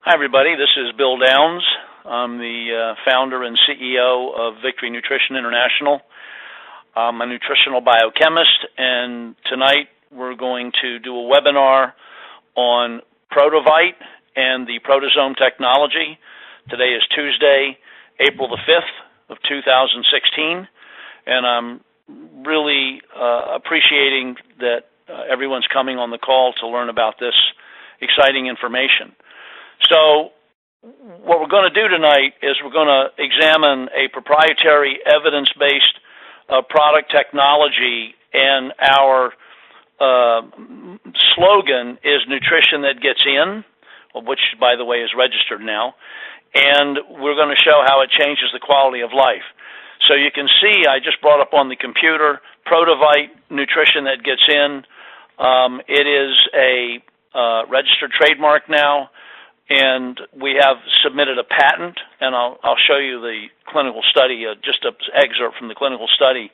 Hi, everybody. This is Bill Downs. I'm the founder and CEO of Victory Nutrition International. I'm a nutritional biochemist, and tonight we're going to do a webinar on Prodovite and the Prodosome technology. Today is Tuesday, April the 5th of 2016, and I'm really appreciating that everyone's coming on the call to learn about this exciting information. So what we're going to do tonight is we're going to examine a proprietary evidence-based product technology, and our slogan is nutrition that gets in, which, by the way, is registered now, and we're going to show how it changes the quality of life. So you can see I just brought up on the computer Prodovite nutrition that gets in. It is a registered trademark now, and we have submitted a patent, and I'll show you the clinical study, just an excerpt from the clinical study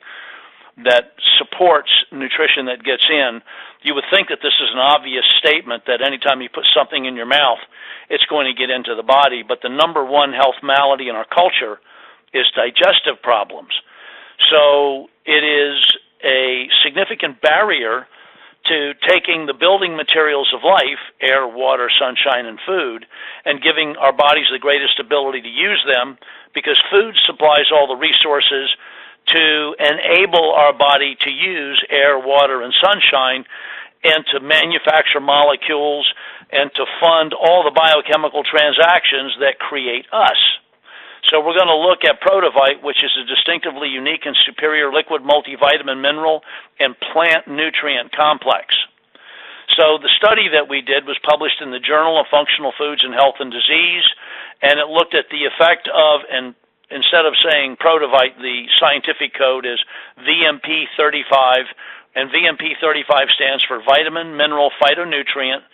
that supports nutrition that gets in. You would think that this is an obvious statement that anytime you put something in your mouth, it's going to get into the body, but the number one health malady in our culture is digestive problems. So it is a significant barrier to taking the building materials of life, air, water, sunshine, and food, and giving our bodies the greatest ability to use them, because food supplies all the resources to enable our body to use air, water, and sunshine, and to manufacture molecules and to fund all the biochemical transactions that create us. So we're going to look at Prodovite, which is a distinctively unique and superior liquid multivitamin, mineral, and plant nutrient complex. So the study that we did was published in the Journal of Functional Foods and Health and Disease, and it looked at the effect of, and instead of saying Prodovite, the scientific code is VMP35, and VMP35 stands for vitamin, mineral, phytonutrient,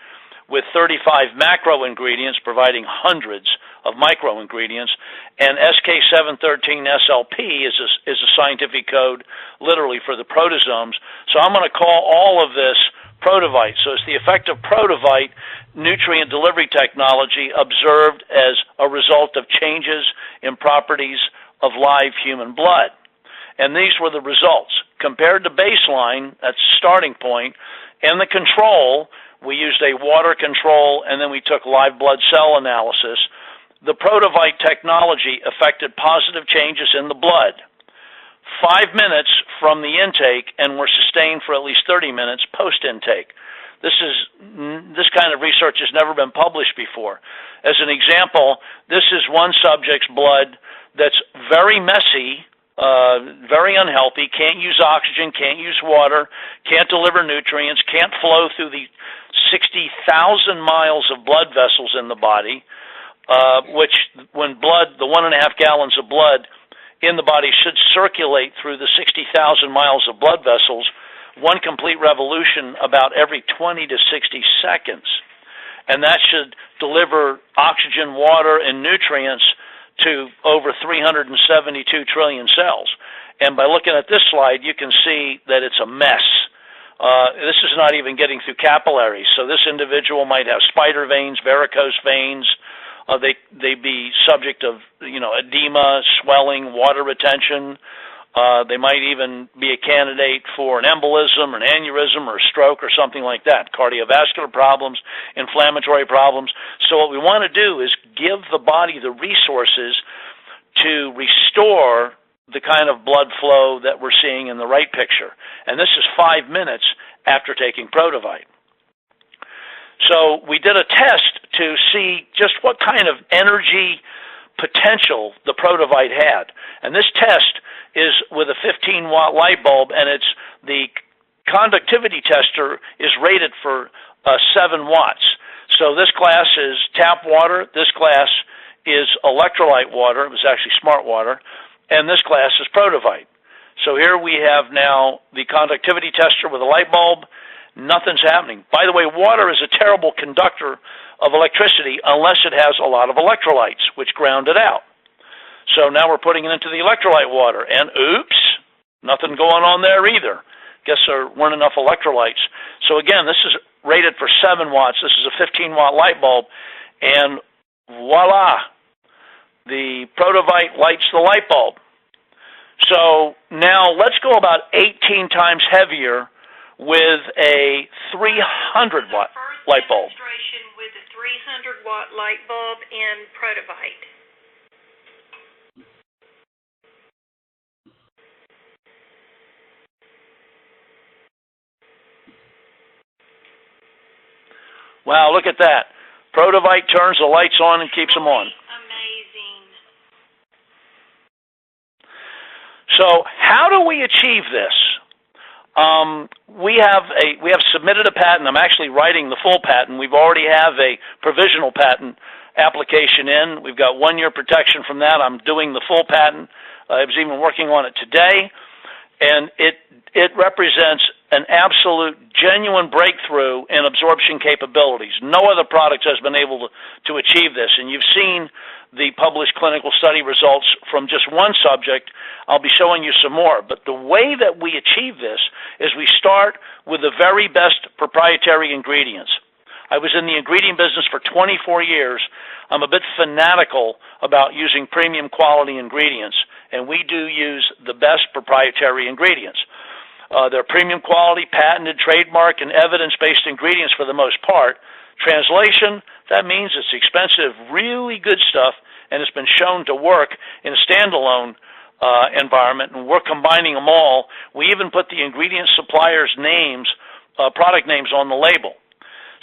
with 35 macro ingredients providing hundreds of micro ingredients, and SK713SLP is a scientific code literally for the protosomes. So I'm going to call all of this Prodovite. So it's the effect of Prodovite nutrient delivery technology observed as a result of changes in properties of live human blood. And these were the results. Compared to baseline, that's the starting point, and the control, we used a water control, and then we took live blood cell analysis. The Prodovite technology affected positive changes in the blood 5 minutes from the intake and were sustained for at least 30 minutes post-intake. This kind of research has never been published before. As an example, this is one subject's blood that's very messy, very unhealthy, can't use oxygen, can't use water, can't deliver nutrients, can't flow through the 60,000 miles of blood vessels in the body, which when blood, the 1.5 gallons of blood in the body should circulate through the 60,000 miles of blood vessels, one complete revolution about every 20 to 60 seconds. And that should deliver oxygen, water, and nutrients to over 372 trillion cells. And by looking at this slide, you can see that it's a mess. This is not even getting through capillaries. So this individual might have spider veins, varicose veins. They'd be subject of, edema, swelling, water retention. They might even be a candidate for an embolism or an aneurysm or a stroke or something like that, cardiovascular problems, inflammatory problems. So what we want to do is give the body the resources to restore the kind of blood flow that we're seeing in the right picture. And this is 5 minutes after taking Prodovite. So we did a test to see just what kind of energy potential the Prodovite had. And this test is with a 15-watt light bulb, and it's the conductivity tester is rated for 7 watts. So this glass is tap water, this glass is electrolyte water, it was actually smart water, and this glass is Prodovite. So here we have now the conductivity tester with a light bulb. Nothing's happening. By the way, water is a terrible conductor of electricity unless it has a lot of electrolytes, which ground it out. So now we're putting it into the electrolyte water, and oops, nothing going on there either. Guess there weren't enough electrolytes. So again, this is rated for 7 watts. This is a 15-watt light bulb, and voila, the Prodovite lights the light bulb. So now let's go about 18 times heavier with a 300-watt light bulb. Demonstration with a 300-watt light bulb in Prodovite. Wow, look at that. Prodovite turns the lights on and keeps them on. Amazing. So how do we achieve this? We have submitted a patent. I'm actually writing the full patent. We've already have a provisional patent application in. We've got 1-year protection from that. I'm doing the full patent. I was even working on it today, and it represents an absolute genuine breakthrough in absorption capabilities. No other product has been able to achieve this, and you've seen the published clinical study results from just one subject. I'll be showing you some more. But the way that we achieve this is we start with the very best proprietary ingredients. I was in the ingredient business for 24 years. I'm a bit fanatical about using premium quality ingredients, and we do use the best proprietary ingredients. They're premium quality, patented, trademark, and evidence-based ingredients for the most part. Translation, that means it's expensive, really good stuff, and it's been shown to work in a standalone environment, and we're combining them all. We even put the ingredient suppliers' names, product names on the label.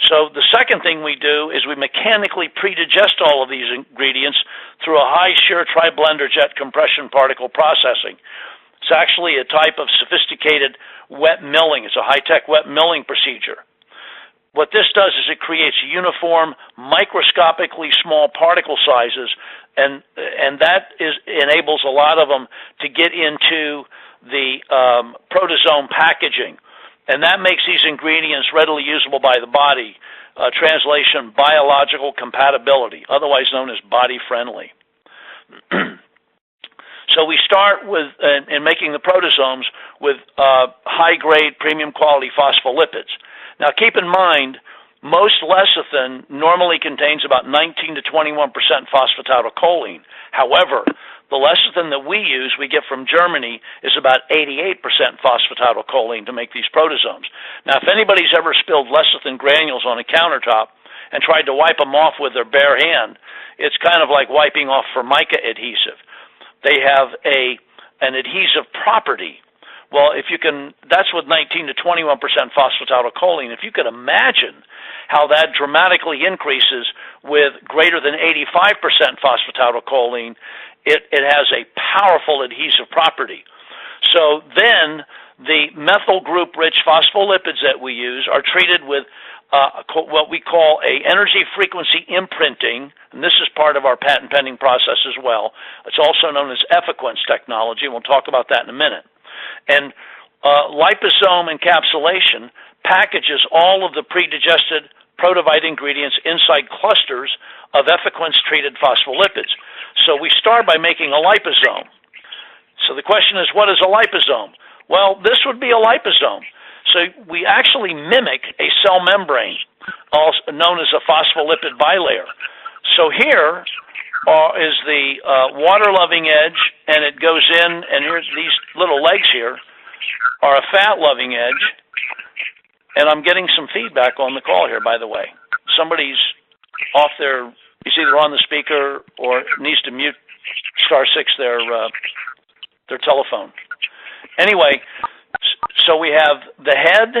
So the second thing we do is we mechanically pre-digest all of these ingredients through a high-shear tri-blender jet compression particle processing. It's actually a type of sophisticated wet milling. It's a high-tech wet milling procedure. What this does is it creates uniform, microscopically small particle sizes, and that enables a lot of them to get into the Prodosome packaging. And that makes these ingredients readily usable by the body. Translation, biological compatibility, otherwise known as body-friendly. So we start with, in making the Prodosomes, with high-grade, premium quality phospholipids. Now keep in mind, most lecithin normally contains about 19 to 21% phosphatidylcholine. However, the lecithin that we use, we get from Germany, is about 88% phosphatidylcholine to make these Prodosomes. Now, if anybody's ever spilled lecithin granules on a countertop and tried to wipe them off with their bare hand, it's kind of like wiping off Formica adhesive. They have an adhesive property. Well, if you can, that's with 19 to 21% phosphatidylcholine. If you could imagine how that dramatically increases with greater than 85% phosphatidylcholine, it has a powerful adhesive property. So then the methyl group rich phospholipids that we use are treated with what we call a energy frequency imprinting, and this is part of our patent pending process as well. It's also known as Effiquence technology, and we'll talk about that in a minute. And liposome encapsulation packages all of the pre-digested Prodovite ingredients inside clusters of Effiquence-treated phospholipids. So we start by making a liposome. So the question is, what is a liposome? Well, this would be a liposome. So we actually mimic a cell membrane, also known as a phospholipid bilayer. So here is the water-loving edge, and it goes in, and here's these little legs here are a fat-loving edge. And I'm getting some feedback on the call here, by the way. Somebody's off their, it's either on the speaker or needs to mute *6 their telephone. Anyway, so we have the head,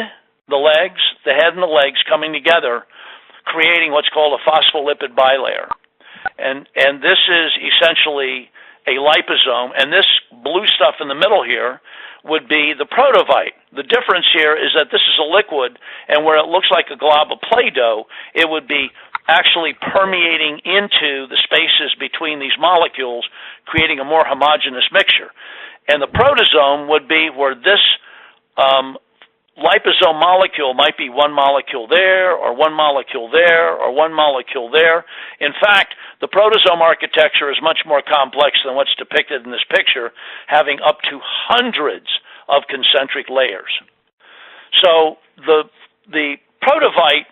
the head and the legs coming together, creating what's called a phospholipid bilayer. And this is essentially a liposome, and this blue stuff in the middle here would be the Prodovite. The difference here is that this is a liquid, and where it looks like a glob of Play-Doh, it would be actually permeating into the spaces between these molecules, creating a more homogeneous mixture. And the Prodosome would be where this liposome molecule might be one molecule there, or one molecule there, or one molecule there. In fact, the Prodosome architecture is much more complex than what's depicted in this picture, having up to hundreds of concentric layers. So the Prodovite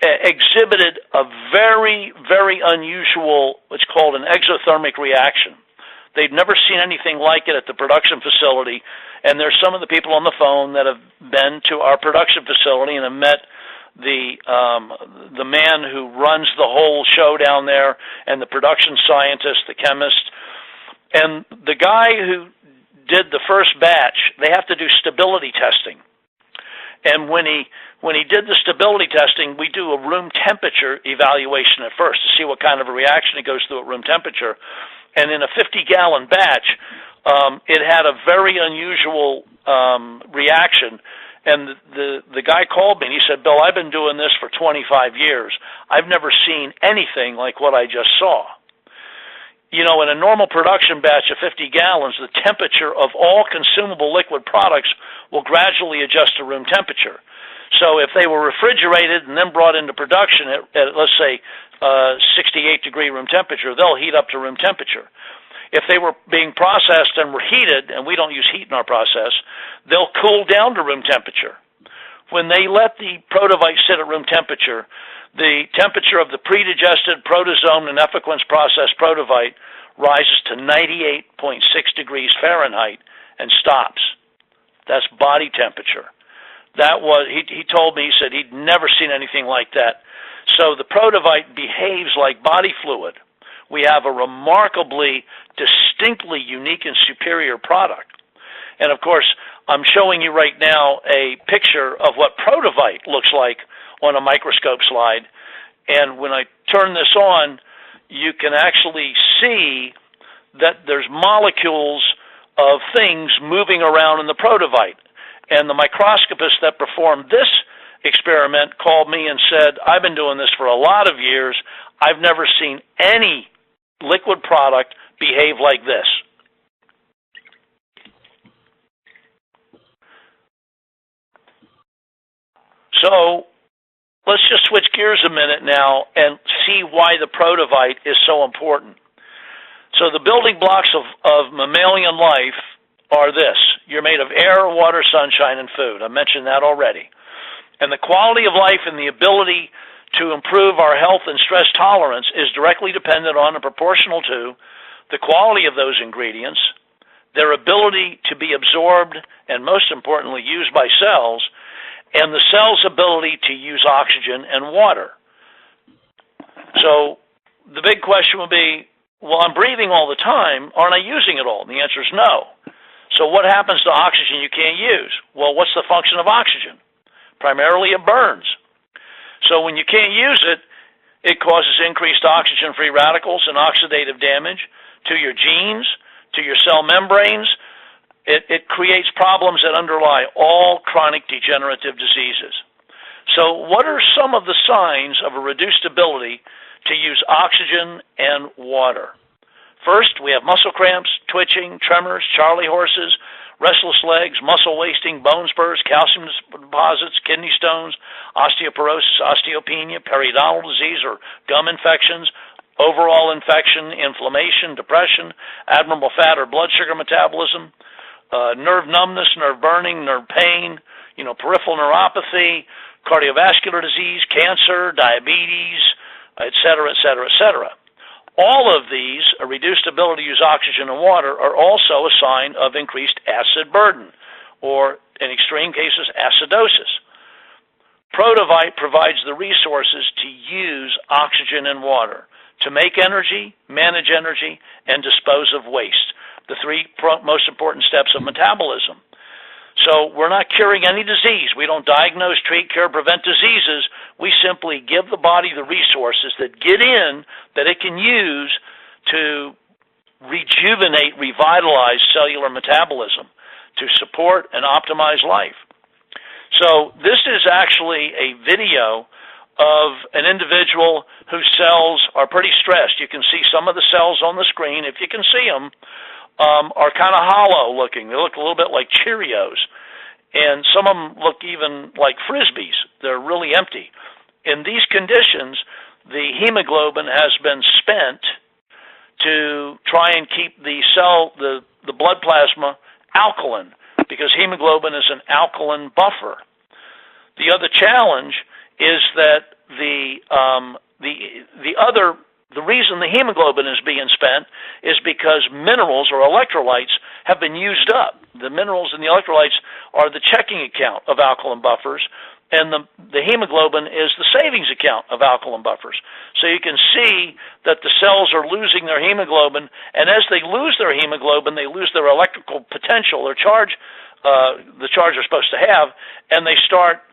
exhibited a very, very unusual, what's called an exothermic reaction. They'd never seen anything like it at the production facility, and there's some of the people on the phone that have been to our production facility and have met the man who runs the whole show down there, and the production scientist, the chemist, and the guy who did the first batch. They have to do stability testing, and when he did the stability testing, we do a room temperature evaluation at first to see what kind of a reaction it goes through at room temperature. And in a 50-gallon batch, it had a very unusual reaction. And the guy called me and he said, "Bill, I've been doing this for 25 years. I've never seen anything like what I just saw." You know, in a normal production batch of 50 gallons, the temperature of all consumable liquid products will gradually adjust to room temperature. So if they were refrigerated and then brought into production at let's say, 68-degree room temperature, they'll heat up to room temperature. If they were being processed and were heated, and we don't use heat in our process, they'll cool down to room temperature. When they let the Prodovite sit at room temperature, the temperature of the pre-digested Prodosome and Effequence processed Prodovite rises to 98.6 degrees Fahrenheit and stops. That's body temperature. That was, he told me, he said he'd never seen anything like that. So the Prodovite behaves like body fluid. We have a remarkably, distinctly unique and superior product. And of course, I'm showing you right now a picture of what Prodovite looks like on a microscope slide. And when I turn this on, you can actually see that there's molecules of things moving around in the Prodovite. And the microscopist that performed this experiment called me and said, "I've been doing this for a lot of years. I've never seen any liquid product behave like this." So let's just switch gears a minute now and see why the Prodovite is so important. So the building blocks of mammalian life are this. You're made of air, water, sunshine, and food. I mentioned that already. And the quality of life and the ability to improve our health and stress tolerance is directly dependent on and proportional to the quality of those ingredients, their ability to be absorbed and, most importantly, used by cells, and the cell's ability to use oxygen and water. So the big question would be, well, I'm breathing all the time. Aren't I using it all? And the answer is no. So what happens to oxygen you can't use? Well, what's the function of oxygen? Primarily it burns. So when you can't use it, it causes increased oxygen-free radicals and oxidative damage to your genes, to your cell membranes. It creates problems that underlie all chronic degenerative diseases. So what are some of the signs of a reduced ability to use oxygen and water? First, we have muscle cramps, twitching, tremors, Charlie horses, restless legs, muscle wasting, bone spurs, calcium deposits, kidney stones, osteoporosis, osteopenia, periodontal disease or gum infections, overall infection, inflammation, depression, abnormal fat or blood sugar metabolism, nerve numbness, nerve burning, nerve pain, peripheral neuropathy, cardiovascular disease, cancer, diabetes, et cetera, et cetera, et cetera. All of these, a reduced ability to use oxygen and water, are also a sign of increased acid burden, or in extreme cases, acidosis. Prodovite provides the resources to use oxygen and water, to make energy, manage energy, and dispose of waste, the three most important steps of metabolism. So we're not curing any disease. We don't diagnose, treat, cure, prevent diseases. We simply give the body the resources that get in, that it can use to rejuvenate, revitalize cellular metabolism, to support and optimize life. So this is actually a video of an individual whose cells are pretty stressed. You can see some of the cells on the screen, if you can see them, are kind of hollow looking. They look a little bit like Cheerios. And some of them look even like Frisbees. They're really empty. In these conditions, the hemoglobin has been spent to try and keep the cell, the blood plasma, alkaline, because hemoglobin is an alkaline buffer. The other challenge is that the reason the hemoglobin is being spent is because minerals or electrolytes have been used up. The minerals and the electrolytes are the checking account of alkaline buffers, and the hemoglobin is the savings account of alkaline buffers. So you can see that the cells are losing their hemoglobin, and as they lose their hemoglobin, they lose their electrical potential, their charge, the charge they're supposed to have, and they start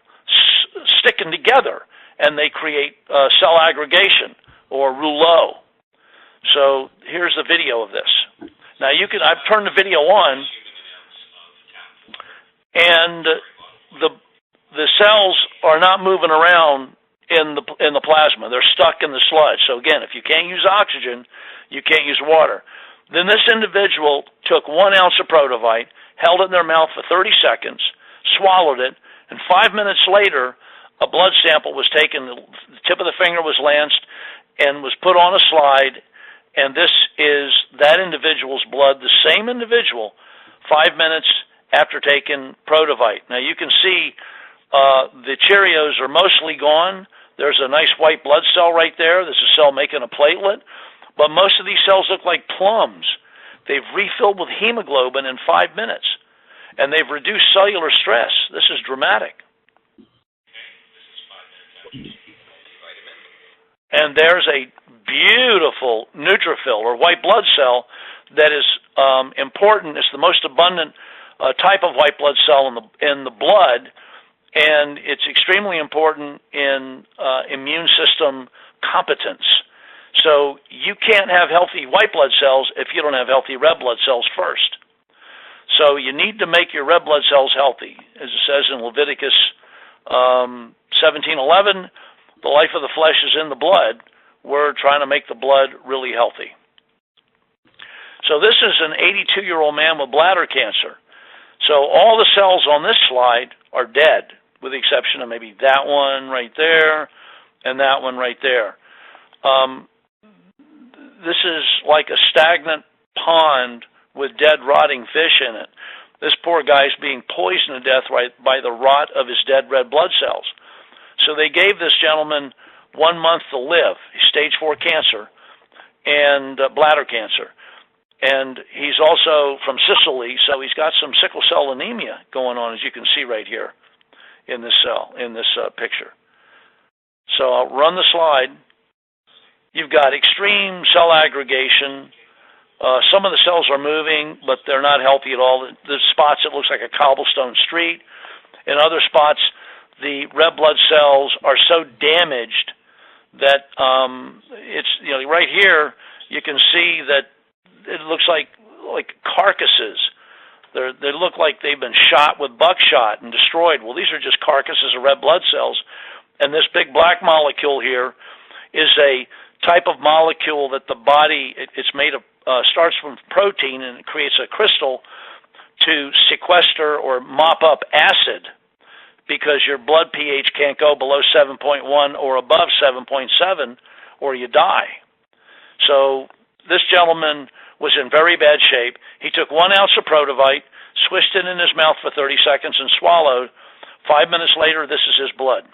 sticking together, and they create cell aggregation, or rouleau. So here's the video of this. Now I've turned the video on, and the cells are not moving around in the plasma. They're stuck in the sludge. So again, if you can't use oxygen, you can't use water. Then this individual took 1 ounce of Prodovite, held it in their mouth for 30 seconds, swallowed it, and 5 minutes later, a blood sample was taken, the tip of the finger was lanced, and was put on a slide, and this is that individual's blood, the same individual, 5 minutes after taking Prodovite. Now you can see the Cheerios are mostly gone. There's a nice white blood cell right there. There's a cell making a platelet, but most of these cells look like plums. They've refilled with hemoglobin in 5 minutes, and they've reduced cellular stress. This is dramatic. And there's a beautiful neutrophil or white blood cell that is important. It's the most abundant type of white blood cell in the blood, and it's extremely important in immune system competence. So you can't have healthy white blood cells if you don't have healthy red blood cells first. So you need to make your red blood cells healthy. As it says in Leviticus 17:11, the life of the flesh is in the blood. We're trying to make the blood really healthy. So this is an 82-year-old man with bladder cancer. So all the cells on this slide are dead, with the exception of maybe that one right there and that one right there. This is like a stagnant pond with dead, rotting fish in it. This poor guy's being poisoned to death by the rot of his dead red blood cells. So they gave this gentleman 1 month to live. He's stage 4 cancer and bladder cancer. And he's also from Sicily, so he's got some sickle cell anemia going on, as you can see right here in this cell, in this picture. So I'll run the slide. You've got extreme cell aggregation. Some of the cells are moving, but they're not healthy at all. The spots, it looks like a cobblestone street. In other spots, the red blood cells are so damaged that it's, right here you can see that it looks like carcasses. They look like they've been shot with buckshot and destroyed. Well, these are just carcasses of red blood cells, and this big black molecule here is a type of molecule that the body, it's made of, starts from protein, and it creates a crystal to sequester or mop up acid, because your blood pH can't go below 7.1 or above 7.7 or you die. So this gentleman was in very bad shape. He took 1 ounce of Prodovite, swished it in his mouth for 30 seconds and swallowed. 5 minutes later, this is his blood.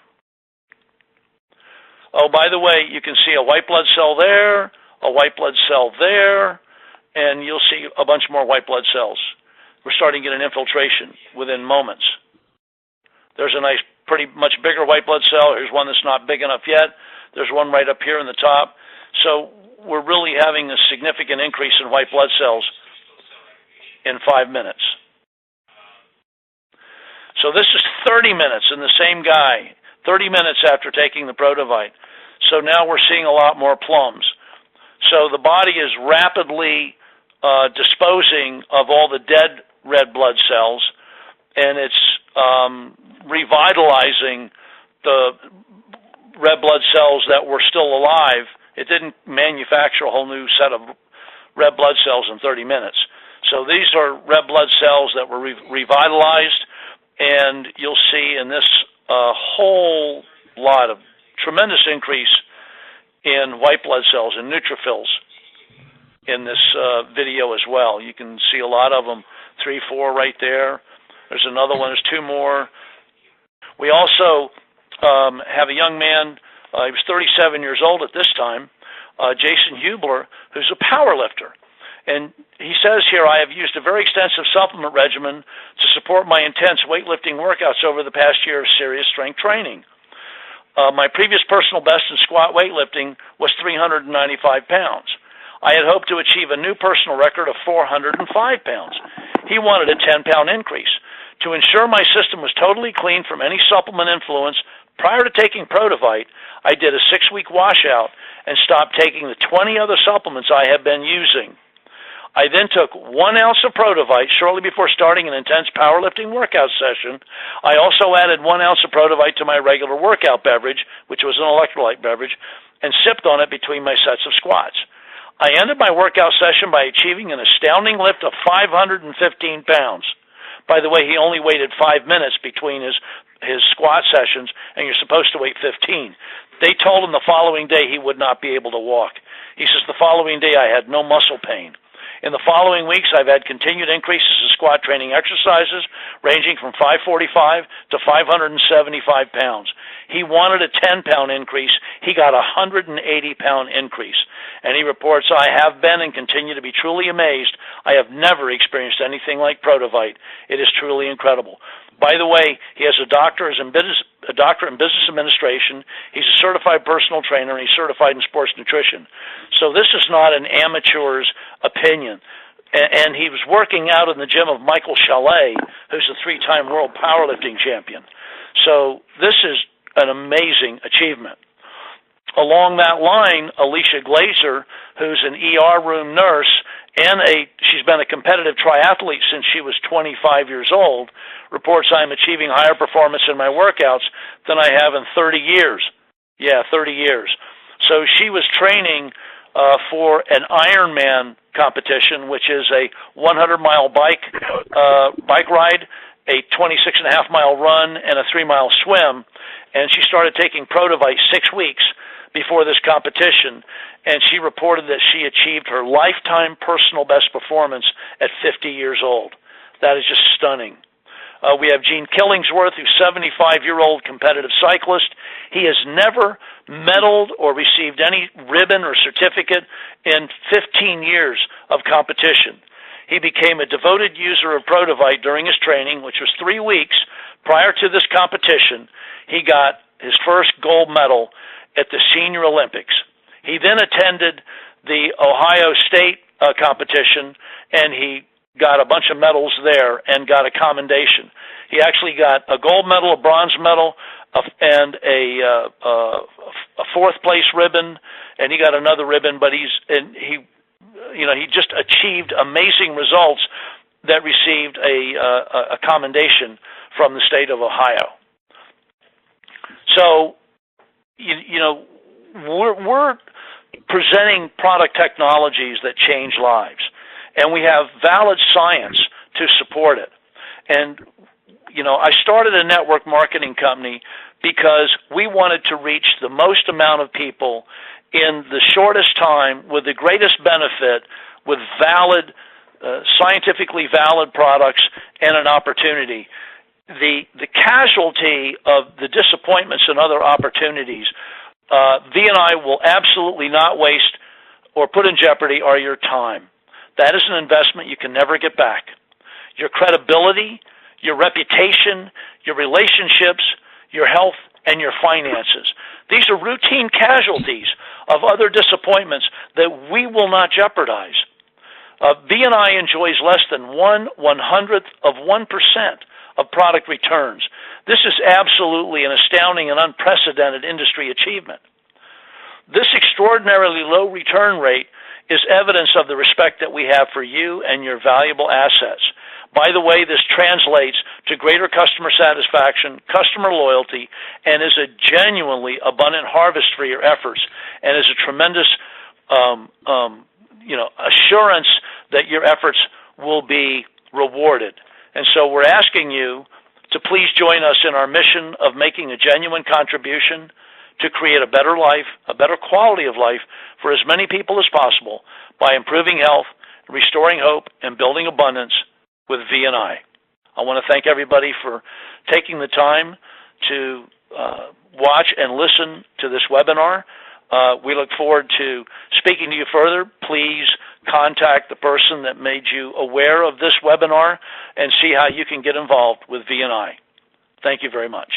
Oh, by the way, you can see a white blood cell there, a white blood cell there, and you'll see a bunch more white blood cells. We're starting to get an infiltration within moments. There's a nice, pretty much bigger white blood cell. Here's one that's not big enough yet. There's one right up here in the top. So we're really having a significant increase in white blood cells in 5 minutes. So this is 30 minutes in the same guy, 30 minutes after taking the Prodovite. So now we're seeing a lot more plums. So the body is rapidly disposing of all the dead red blood cells, and it's revitalizing the red blood cells that were still alive. It didn't manufacture a whole new set of red blood cells in 30 minutes. So these are red blood cells that were revitalized, and you'll see in this whole lot of tremendous increase in white blood cells and neutrophils in this video as well. You can see a lot of them, 3, 4 right there. There's another one, there's 2 more. We also have a young man He was 37 years old at this time, Jason Hubler, who's a power lifter. And he says here, I have used a very extensive supplement regimen to support my intense weightlifting workouts over the past year of serious strength training. My previous personal best in squat weightlifting was 395 pounds. I had hoped to achieve a new personal record of 405 pounds. He wanted a 10-pound increase. To ensure my system was totally clean from any supplement influence, prior to taking Prodovite, I did a 6-week washout and stopped taking the 20 other supplements I have been using. I then took 1 ounce of Prodovite shortly before starting an intense powerlifting workout session. I also added 1 ounce of Prodovite to my regular workout beverage, which was an electrolyte beverage, and sipped on it between my sets of squats. I ended my workout session by achieving an astounding lift of 515 pounds. By the way, he only waited 5 minutes between his squat sessions, and you're supposed to wait 15. They told him the following day he would not be able to walk. He says, the following day I had no muscle pain. In the following weeks, I've had continued increases in squat training exercises, ranging from 545 to 575 pounds. He wanted a 10-pound increase. He got a 180-pound increase. And he reports, I have been and continue to be truly amazed. I have never experienced anything like Prodovite. It is truly incredible. By the way, he has a doctorate in business administration. He's a certified personal trainer, and he's certified in sports nutrition. So this is not an amateur's opinion. And he was working out in the gym of Michael Chalet, who's a 3-time world powerlifting champion. So this is an amazing achievement. Along that line, Alicia Glazer, who's an ER room nurse, and she's been a competitive triathlete since she was 25 years old, reports I'm achieving higher performance in my workouts than I have in 30 years. Yeah, 30 years. So she was training for an Ironman competition, which is a 100-mile bike ride, a 26.5-mile run, and a 3-mile swim. And she started taking Prodovite 6 weeks before this competition, and she reported that she achieved her lifetime personal best performance at 50 years old. That is just stunning. We have Gene Killingsworth, who's a 75-year-old competitive cyclist. He has never medaled or received any ribbon or certificate in 15 years of competition. He became a devoted user of Prodovite during his training, which was 3 weeks prior to this competition. He got his first gold medal at the Senior Olympics. He then attended the Ohio State competition, and he got a bunch of medals there and got a commendation. He actually got a gold medal, a bronze medal, and a 4th place ribbon, and he got another ribbon. But he just achieved amazing results that received a commendation from the state of Ohio. So, we're presenting product technologies that change lives, and we have valid science to support it. And, I started a network marketing company because we wanted to reach the most amount of people in the shortest time with the greatest benefit, with valid, scientifically valid products and an opportunity. The casualty of the disappointments and other opportunities, V&I will absolutely not waste or put in jeopardy are your time. That is an investment you can never get back. Your credibility, your reputation, your relationships, your health, and your finances. These are routine casualties of other disappointments that we will not jeopardize. V&I enjoys less than 1/100th of 1% of product returns. This is absolutely an astounding and unprecedented industry achievement. This extraordinarily low return rate is evidence of the respect that we have for you and your valuable assets. By the way, this translates to greater customer satisfaction, customer loyalty, and is a genuinely abundant harvest for your efforts, and is a tremendous assurance that your efforts will be rewarded. And so we're asking you to please join us in our mission of making a genuine contribution to create a better life, a better quality of life for as many people as possible by improving health, restoring hope, and building abundance with V&I. I want to thank everybody for taking the time to watch and listen to this webinar. We look forward to speaking to you further. Please contact the person that made you aware of this webinar and see how you can get involved with V&I. Thank you very much.